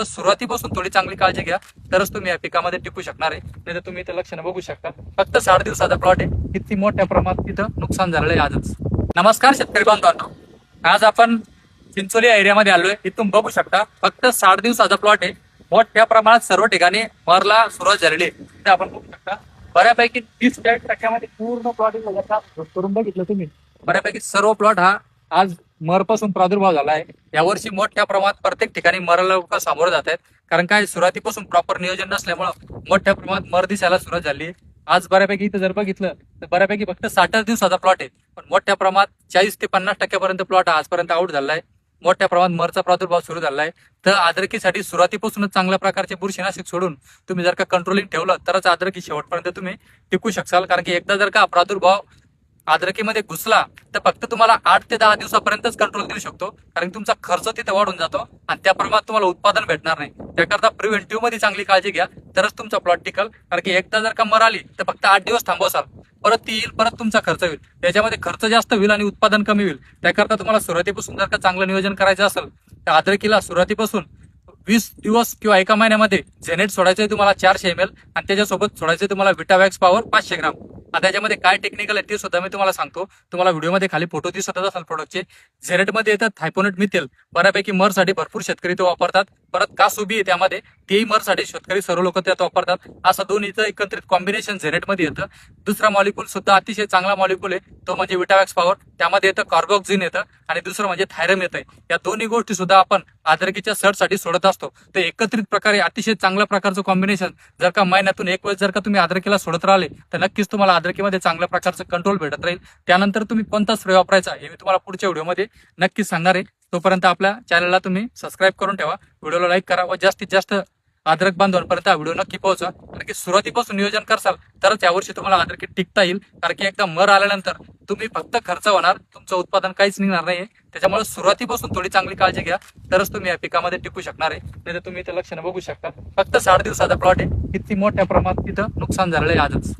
त्याच्यामुळे सुरुवातीपासून थोडी चांगली काळजी घ्या, तरच तुम्ही या पिकामध्ये टिकू शकणार आहे. नाही तर तुम्ही इथं लक्षणं बघू शकता, फक्त 60 दिवसाचा प्लॉट आहे, किती मोठ्या प्रमाणात तिथं नुकसान झालेलं आहे आजच. नमस्कार शेतकरी बांधवांनो, आज आपण चिंचोली एरियामध्ये आलोय. इथून बघू शकता फक्त 60 दिवसाचा प्लॉट आहे. मोठ्या प्रमाणात सर्व ठिकाणी मरला सुरुवात झालेली आहे. इथे आपण बघू शकता बऱ्यापैकी 30% पूर्ण प्लॉट करून बघितलं तुम्ही, बऱ्यापैकी सर्व प्लॉट हा आज मरपासून प्रादुर्भाव झाला आहे. यावर्षी मोठ्या प्रमाणात प्रत्येक ठिकाणी मराला लोक सामोरे जात आहेत, कारण काय सुरुवातीपासून प्रॉपर नियोजन नसल्यामुळं मोठ्या प्रमाणात मर दिसायला सुरुवात झाली आहे. आज बऱ्यापैकी इथं जर बघितलं तर बऱ्यापैकी फक्त 60 दिवसाचा प्लॉट आहे, पण मोठ्या प्रमाणात 40 ते 50% प्लॉट आजपर्यंत आउट झाला आहे. मोठ्या प्रमाणात मरचा प्रादुर्भाव सुरू झाला आहे. तर अद्रकीसाठी सुरुवातीपासूनच चांगल्या प्रकारचे बुरशीनाशक सोडून तुम्ही जर का कंट्रोलिंग ठेवलं तरच अद्रकी शेवटपर्यंत तुम्ही टिकू शकाल. कारण की एकदा जर का प्रादुर्भाव अद्रकीमध्ये घुसला तर फक्त तुम्हाला 8 ते 10 दिवसापर्यंतच कंट्रोल देऊ शकतो, कारण तुमचा खर्च तिथे वाढून जातो आणि त्या प्रमाणात तुम्हाला उत्पादन भेटणार नाही. त्याकरता प्रिव्हेंटिव्ह मध्ये चांगली काळजी घ्या, तरच तुमचा प्लॉट टिकल. कारण की एकदा जर का मर आली तर फक्त 8 दिवस थांबवसाल, परत ती येईल, परत तुमचा खर्च होईल. त्याच्यामध्ये खर्च जास्त होईल आणि उत्पादन कमी होईल. त्याकरता तुम्हाला सुरुवातीपासून जर का चांगलं नियोजन करायचं असेल तर अद्रकीला सुरुवातीपासून 20 दिवस किंवा एका महिन्यामध्ये झेनेट सोडायचे तुम्हाला 400 ml आणि त्याच्यासोबत सोडायचे तुम्हाला विटावॅक्स पॉवर 500 ग्राम. आता त्याच्यामध्ये काय टेक्निकल आहे ते सुद्धा मी तुम्हाला सांगतो. तुम्हाला व्हिडिओमध्ये खाली फोटो दिसतच असेल प्रोडक्टचे. झेनेटमध्ये येतात थायपोनेट मिथेल, बऱ्यापैकी मरसाठी भरपूर शेतकरी तो वापरतात. परत कासुबी आहे त्यामध्ये, तेही मरसाठी शेतकरी सर्व लोक त्यात वापरतात. असं दोन्हीचं एकत्रित कॉम्बिनेशन झेनेटमध्ये येतं. दुसरा मॉलिक्यूल सुद्धा अतिशय चांगला मॉलिक्यूल आहे, तो म्हणजे विटावॅक्स पॉवर. त्यामध्ये येतं कार्बोक्सिन येतं आणि दुसरं म्हणजे थायरम येतं. या दोन्ही गोष्टी सुद्धा आपण अद्रकीच्या सडसाठी सोडत असतो. तर एकत्रित प्रकारे अतिशय चांगल्या प्रकारचं कॉम्बिनेशन जर का महिन्यातून एक वेळेस जर का तुम्ही अद्रकीला सोडत राहिले तर नक्कीच तुम्हाला अद्रकीमध्ये चांगल्या प्रकारचं कंट्रोल भेटत राहील. त्यानंतर तुम्ही कोणता स्प्रे वापरायचा हे मी तुम्हाला पुढच्या व्हिडिओमध्ये नक्कीच सांगणार आहे. तोपर्यंत आपल्या चॅनलला तुम्ही सबस्क्राईब करून ठेवा, व्हिडिओला लाईक करा व जास्तीत जास्त अद्रक बांधवांपर्यंत हा व्हिडिओ नक्की पोहोचा. कारण की सुरुवातीपासून नियोजन करसाल तरच यावर्षी तुम्हाला अद्रकी टिकता येईल. कारण की एकदा मर आल्यानंतर तुम्ही फक्त खर्च होणार, तुमचं उत्पादन काहीच निघणार नाही. त्याच्यामुळे सुरुवातीपासून थोडी चांगली काळजी घ्या, तरच तुम्ही या पिकामध्ये टिकू शकणार आहे. नाही तर तुम्ही इथं लक्षणं बघू शकता, फक्त 60 दिवसाचा प्लॉट आहे, किती मोठ्या प्रमाणात तिथं नुकसान झालेलं आहे आजच.